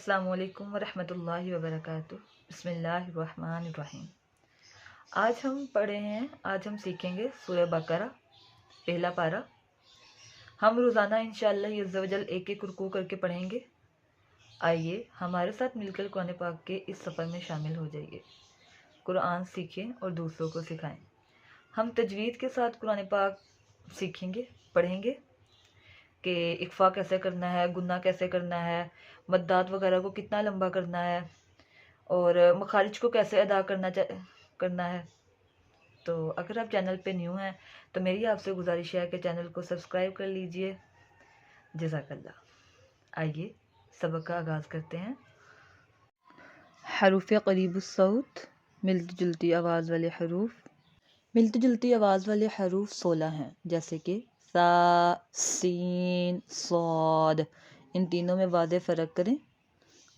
अस्सलाम वालेकुम वरहमतुल्लाहि वबरकातुह। बिस्मिल्लाहिर्रहमानिर्रहीम। आज हम सीखेंगे सूरह बकरा पहला पारा। हम रोज़ाना इंशाअल्लाह अज़्ज़ा वजल एक एक रुकू करके पढ़ेंगे। आइए हमारे साथ मिलकर कुरान पाक के इस सफ़र में शामिल हो जाइए। कुरान सीखें और दूसरों को सिखाएं। हम तजवीद के साथ कुरान पाक सीखेंगे, पढ़ेंगे कि इक्फ़ा कैसे करना है, गुन्ना कैसे करना है, मद्दात वगैरह को कितना लंबा करना है और मखारिज को कैसे अदा करना है। तो अगर आप चैनल पे न्यू हैं तो मेरी आपसे गुजारिश है कि चैनल को सब्सक्राइब कर लीजिए। जज़ाकल्लाह। आइए सबक का आगाज़ करते हैं। हरूफ करीबुस सौत, मिलती जुलती आवाज़ वाले हरूफ। मिलती जुलती आवाज़ वाले हरूफ 16 हैं, जैसे कि सा, सीन, सौद। इन तीनों में वाज़े फ़र्क करें।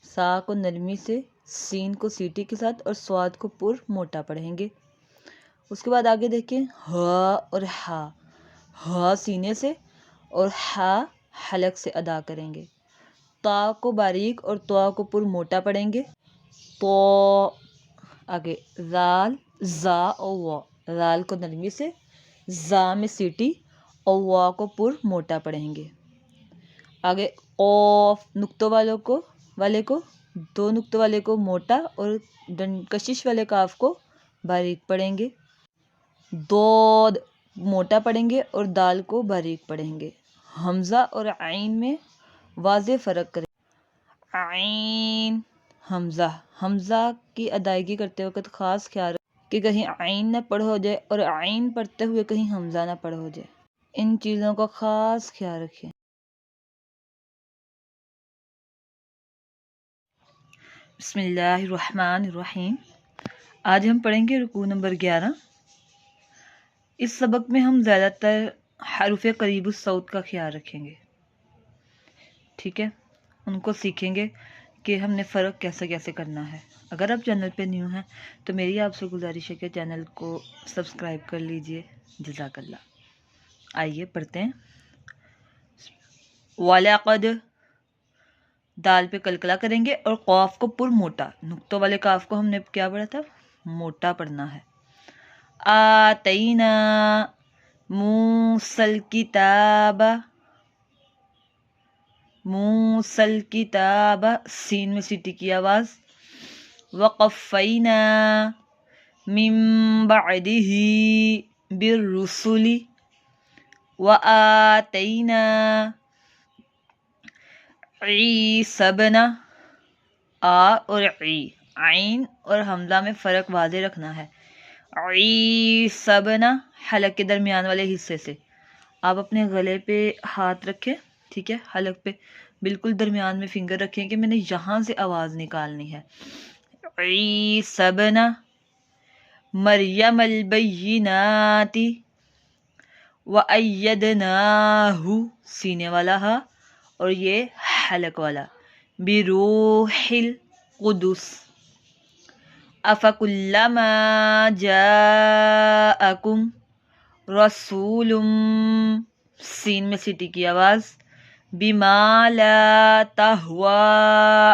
सा को नरमी से, सीन को सीटी के साथ और स्वाद को पुर मोटा पढ़ेंगे। उसके बाद आगे देखें, ह और हा सीने से और हा हलक से अदा करेंगे। ता को बारीक और त्वा को पुर मोटा पढ़ेंगे। तो आगे जाल, जा और वा। जाल को नरमी से, जा में सीटी और वा को पुर मोटा पढ़ेंगे। आगे ऑफ, नुक्तों वाले को दो नुक्तों वाले को मोटा और कशिश वाले काफ को बारीक पढ़ेंगे। दोद मोटा पढ़ेंगे और दाल को बारीक पढ़ेंगे। हमज़ा और आइन में वाज़े फ़र्क करें। आइन हमज़ा की अदायगी करते वक्त ख़ास ख्याल कि कहीं आइन न पढ़ हो जाए और आइन पढ़ते हुए कहीं हमज़ा न पढ़ हो जाए। इन चीज़ों का ख़ास ख्याल रखें। बिस्मिल्लाहिर्रहमानिर्रहीम। आज हम पढ़ेंगे रुकू नंबर 11। इस सबक में हम ज़्यादातर हरूफ करीबुस सौत का ख्याल रखेंगे, ठीक है। उनको सीखेंगे कि हमने फ़र्क कैसे कैसे करना है। अगर आप चैनल पे न्यू हैं तो मेरी आपसे गुजारिश है कि चैनल को सब्सक्राइब कर लीजिए। जज़ाकल्लाह। आइए पढ़ते हैं। वलक़द, दाल पे कलकला करेंगे और क़ाफ को पुर मोटा, नुक्तों वाले काफ को हमने क्या पढ़ा था, मोटा पढ़ना है। आतैना मूसल किताब, सीन में सीटी की आवाज़। वक़फ़ैना मिन बअदिही बिर्रुसुली व आतैना ईसा इब्न, आ और ई, आइन और हमज़ा में फ़र्क वाज़े रखना है। ईसा इब्न हलक के दरमियान वाले हिस्से से आप अपने गले पे हाथ रखें, ठीक है। हलक पे बिल्कुल दरमियान में फिंगर रखें कि मैंने यहाँ से आवाज़ निकालनी है। ईसा इब्न मरियम अल बय्यिनाति व अय्यदनाहु, सीने वाला हा और ये हलक वाला, बिरूहिल कुदुस। अफकुल्लमा जाअकुम रसूलुम, सीन में सीटी की आवाज़। बिमा ला तहवा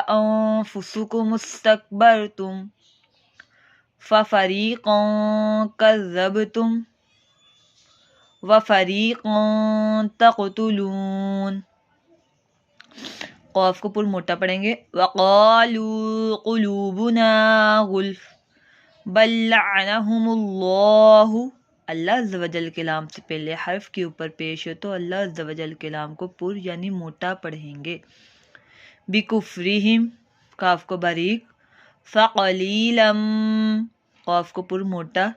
अंफुसुकुम मुस्तकबरतुम फफरीक़न कज़्ज़बतुम व फरीक़न तक़तुलून। क़ाफ को पुर मोटा पढ़ेंगे। वक़ालू क़ुलूबुना गुल्फ़ बल लअनहुमुल्लाहु, अल्लाह अज़्ज़ वजल के लाम से पहले हर्फ के ऊपर पेश हो तो अल्लाह अज़्ज़ वजल के लाम को पुर यानी मोटा पढ़ेंगे। बिकुफ्रिहिम, काफ को बारीक। फ़क़लीलम, क़ाफ को पुर मोटा।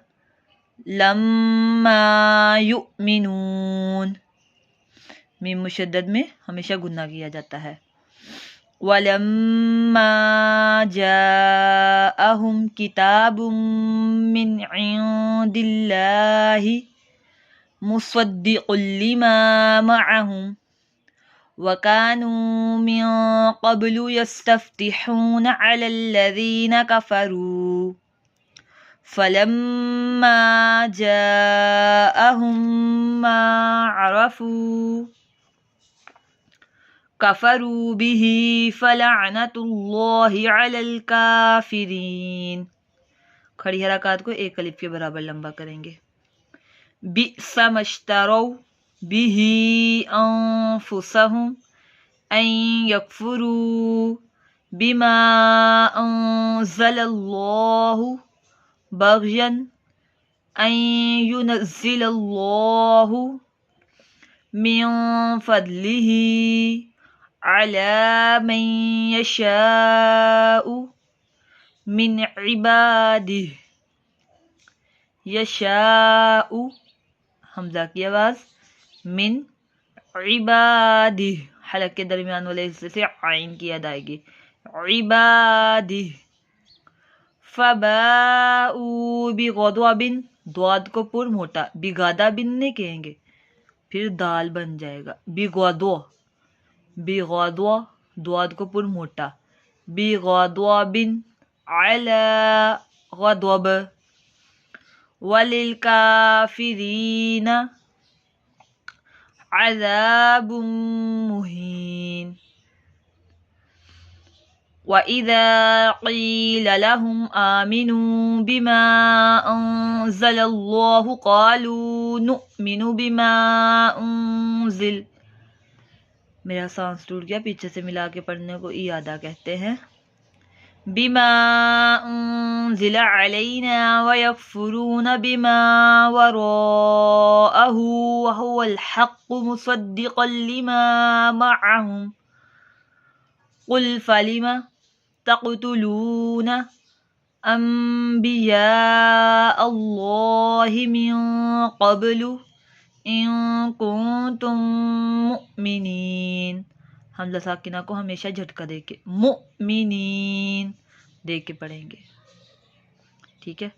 लम्मा युमिनून, मीम मुशद्दद में हमेशा गुन्ना किया जाता है। वलम्मा जाअहुम किताबुम मिन इंदिल्लाहि मुसद्दिक़ुल लिमा मअहुम व कानू मिन क़ब्लु यस्तफ्तिहून अलल्लज़ीना कफ़रू फलम्मा जाअहुम मा अरफू کفروا به فلعنت اللہ علی الکافرین. کھڑی حرکات کو ایک الف کے برابر لمبا کریں گے. بئس ما اشتروا به انفسهم ان یکفروا بما انزل اللہ بغیا ان ينزل اللہ من فضله على من يشاء من عباده. یشاء حمزہ کی آواز، من عبادہ حلق کے درمیان والے حصے سے عین کی ادائیگی، عبادہ. فباؤوا بغضب، ضاد کو پر موٹا، بغضب نہیں کہیں گے، پھر دال بن جائے گا، بغضب، بغضب ضاد کو پر موٹا، بغضب علی غضب، وَلِلْكَافِرِينَ عَذَابٌ مُّهِينٌ. وَإِذَا قِيلَ لَهُمْ آمِنُوا بِمَا أَنزَلَ اللَّهُ قَالُوا نُؤْمِنُ بِمَا أُنزِلَ. میرا سانس ٹوٹ گیا، پیچھے سے ملا کے پڑھنے کو ایادا کہتے ہیں. بما انزل علینا ویکفرون بما وراءه وهو الحق مصدقا لما معهم قل فلم تقتلون انبیاء اللہ من قبل ان کنتم مؤمنین. حمزہ ساکنہ کو ہمیشہ جھٹکا دے کے مؤمنین دے کے پڑھیں گے. ٹھیک ہے.